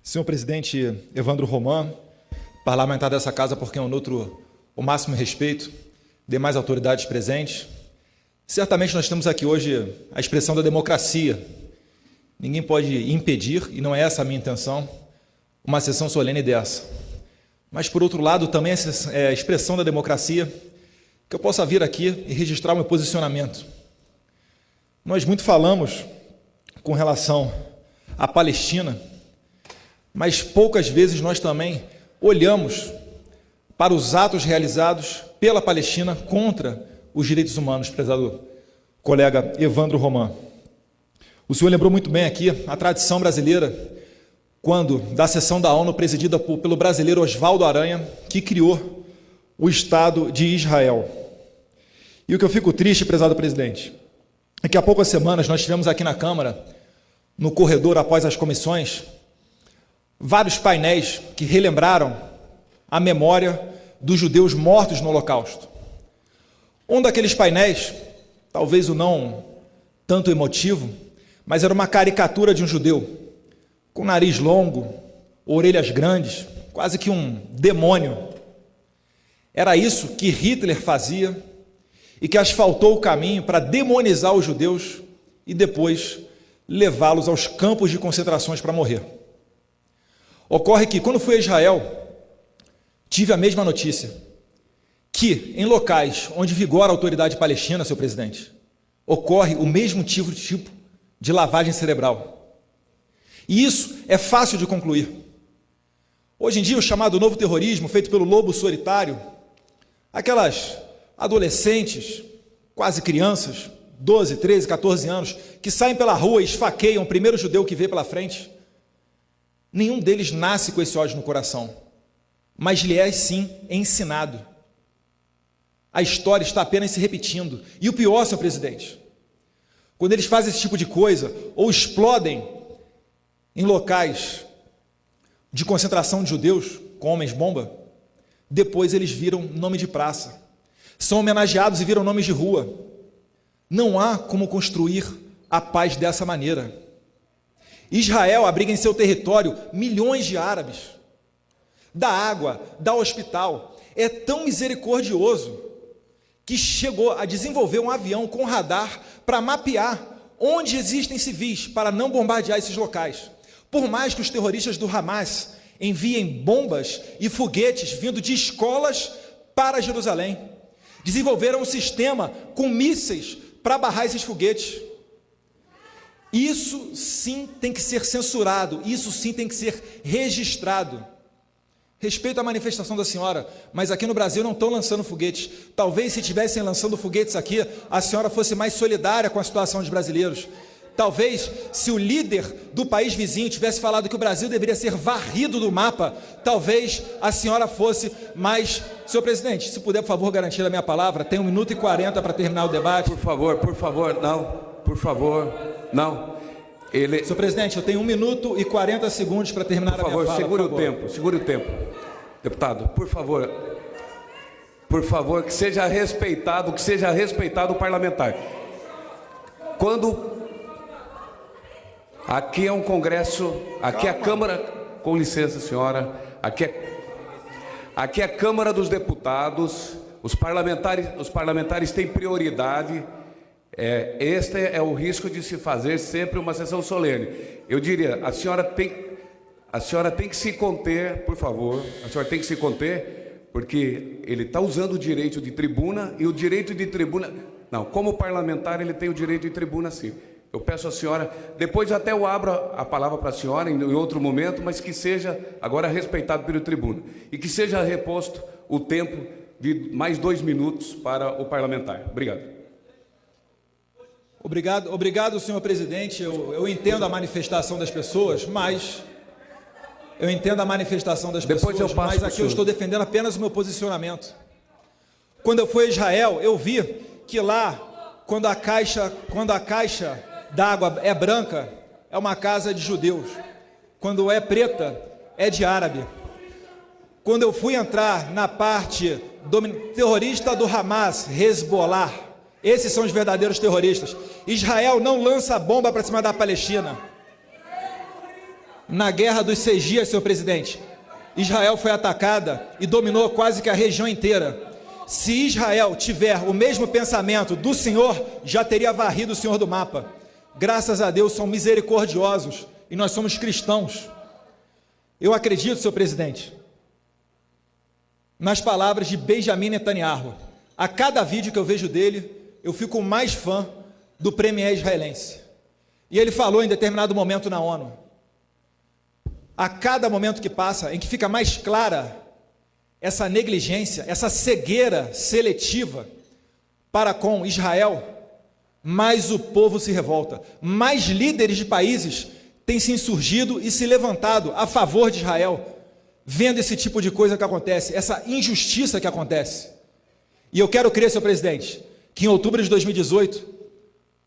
Senhor presidente Evandro Roman, parlamentar dessa casa por quem eu nutro o máximo respeito, demais autoridades presentes, certamente nós temos aqui hoje a expressão da democracia. Ninguém pode impedir, e não é essa a minha intenção, uma sessão solene dessa. Mas, por outro lado, também é a expressão da democracia que eu possa vir aqui e registrar o meu posicionamento. Nós muito falamos com relação à Palestina, mas poucas vezes nós também olhamos para os atos realizados pela Palestina contra os direitos humanos, prezado colega Evandro Roman. O senhor lembrou muito bem aqui a tradição brasileira, quando da sessão da ONU presidida pelo brasileiro Oswaldo Aranha, que criou o Estado de Israel. E o que eu fico triste, prezado presidente, é que há poucas semanas nós tivemos aqui na Câmara, no corredor após as comissões, vários painéis que relembraram a memória dos judeus mortos no Holocausto. Um daqueles painéis, talvez o não tanto emotivo, mas era uma caricatura de um judeu, com nariz longo, orelhas grandes, quase que um demônio. Era isso que Hitler fazia e que asfaltou o caminho para demonizar os judeus e depois levá-los aos campos de concentrações para morrer. Ocorre que, quando fui a Israel, tive a mesma notícia, que em locais onde vigora a autoridade palestina, senhor presidente, ocorre o mesmo tipo de lavagem cerebral. E isso é fácil de concluir. Hoje em dia, o chamado novo terrorismo, feito pelo lobo solitário, aquelas adolescentes, quase crianças, 12, 13, 14 anos, que saem pela rua e esfaqueiam o primeiro judeu que vê pela frente, nenhum deles nasce com esse ódio no coração, mas lhe é, sim, ensinado. A história está apenas se repetindo. E o pior, senhor presidente, quando eles fazem esse tipo de coisa, ou explodem em locais de concentração de judeus, com homens-bomba, depois eles viram nome de praça. São homenageados e viram nomes de rua. Não há como construir a paz dessa maneira. Israel abriga em seu território milhões de árabes, dá água, dá hospital, é tão misericordioso que chegou a desenvolver um avião com radar para mapear onde existem civis, para não bombardear esses locais. Por mais que os terroristas do Hamas enviem bombas e foguetes vindo de escolas para Jerusalém, desenvolveram um sistema com mísseis para barrar esses foguetes. Isso sim tem que ser censurado, isso sim tem que ser registrado. Respeito à manifestação da senhora, mas aqui no Brasil não estão lançando foguetes. Talvez se estivessem lançando foguetes aqui, a senhora fosse mais solidária com a situação dos brasileiros. Talvez, se o líder do país vizinho tivesse falado que o Brasil deveria ser varrido do mapa, talvez a senhora fosse mais... Senhor presidente, se puder, por favor, garantir a minha palavra, tem 1 minuto e 40 para terminar o debate. Por favor, não, por favor, não. Senhor presidente, eu tenho 1 minuto e 40 segundos para terminar a minha fala. Segure o tempo. Deputado, por favor, que seja respeitado o parlamentar. Quando... Aqui é um congresso, aqui é a Câmara, com licença senhora, aqui é a Câmara dos Deputados, os parlamentares têm prioridade, este é o risco de se fazer sempre uma sessão solene. Eu diria, a senhora tem que se conter, por favor, a senhora tem que se conter, porque ele está usando o direito de tribuna, e o direito de tribuna, não, como parlamentar ele tem o direito de tribuna sim. Eu peço à senhora, depois até eu abro a palavra para a senhora em outro momento, mas que seja agora respeitado pelo tribuno. E que seja reposto o tempo de mais 2 minutos para o parlamentar. Obrigado. Obrigado, senhor presidente. Eu entendo a manifestação das pessoas, mas... mas aqui eu estou defendendo apenas o meu posicionamento. Quando eu fui a Israel, eu vi que lá, quando a caixa d'água é branca, é uma casa de judeus. Quando é preta, é de árabe. Quando eu fui entrar na parte terrorista do Hamas, Hezbollah, esses são os verdadeiros terroristas. Israel não lança bomba para cima da Palestina. Na Guerra dos 6 Dias, senhor presidente, Israel foi atacada e dominou quase que a região inteira. Se Israel tiver o mesmo pensamento do senhor, já teria varrido o senhor do mapa. Graças a Deus, são misericordiosos e nós somos cristãos. Eu acredito, senhor presidente, nas palavras de Benjamin Netanyahu. A cada vídeo que eu vejo dele, eu fico mais fã do premier israelense. E ele falou em determinado momento na ONU: a cada momento que passa, em que fica mais clara essa negligência, essa cegueira seletiva para com Israel, mais o povo se revolta, mais líderes de países têm se insurgido e se levantado a favor de Israel, vendo esse tipo de coisa que acontece, essa injustiça que acontece. E eu quero crer, senhor presidente, que em outubro de 2018,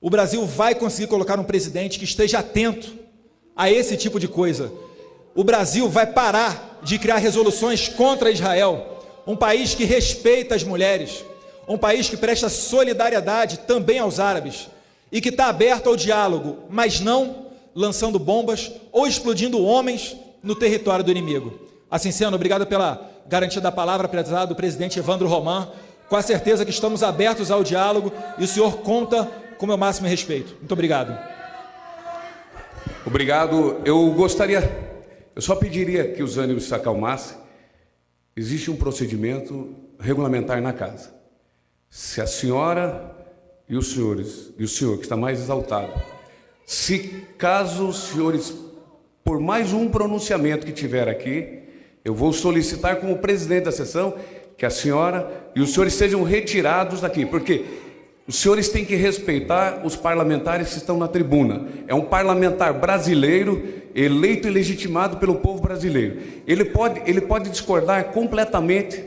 o Brasil vai conseguir colocar um presidente que esteja atento a esse tipo de coisa. O Brasil vai parar de criar resoluções contra Israel, um país que respeita as mulheres, um país que presta solidariedade também aos árabes e que está aberto ao diálogo, mas não lançando bombas ou explodindo homens no território do inimigo. Assim sendo, obrigado pela garantia da palavra, prezado presidente Evandro Roman, com a certeza que estamos abertos ao diálogo e o senhor conta com o meu máximo respeito. Muito obrigado. Obrigado. Eu só pediria que os ânimos se acalmassem. Existe um procedimento regulamentar na casa. Se a senhora e os senhores, e o senhor que está mais exaltado, se caso os senhores, por mais um pronunciamento que tiver aqui, eu vou solicitar como presidente da sessão que a senhora e os senhores sejam retirados daqui, porque os senhores têm que respeitar os parlamentares que estão na tribuna. É um parlamentar brasileiro, eleito e legitimado pelo povo brasileiro. Ele pode discordar completamente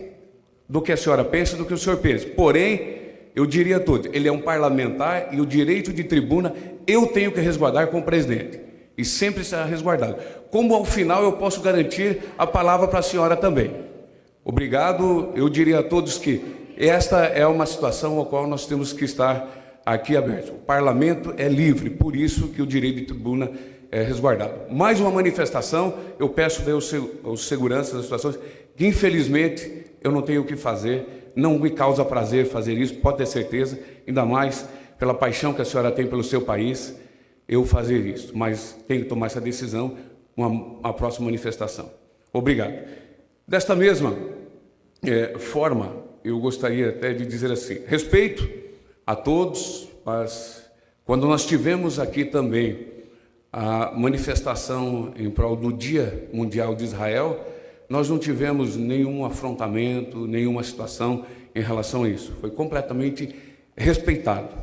do que a senhora pensa, do que o senhor pensa. Porém, eu diria a todos, ele é um parlamentar e o direito de tribuna eu tenho que resguardar como presidente. E sempre será resguardado. Como ao final eu posso garantir a palavra para a senhora também. Obrigado. Eu diria a todos que esta é uma situação a qual nós temos que estar aqui abertos. O parlamento é livre, por isso que o direito de tribuna é resguardado. Mais uma manifestação, eu peço aos seguranças das situações, que infelizmente eu não tenho o que fazer, não me causa prazer fazer isso, pode ter certeza, ainda mais pela paixão que a senhora tem pelo seu país, eu fazer isso, mas tenho que tomar essa decisão, uma próxima manifestação. Obrigado. Desta mesma forma, eu gostaria até de dizer assim, respeito a todos, mas quando nós tivemos aqui também a manifestação em prol do Dia Mundial de Israel, nós não tivemos nenhum afrontamento, nenhuma situação em relação a isso. Foi completamente respeitado.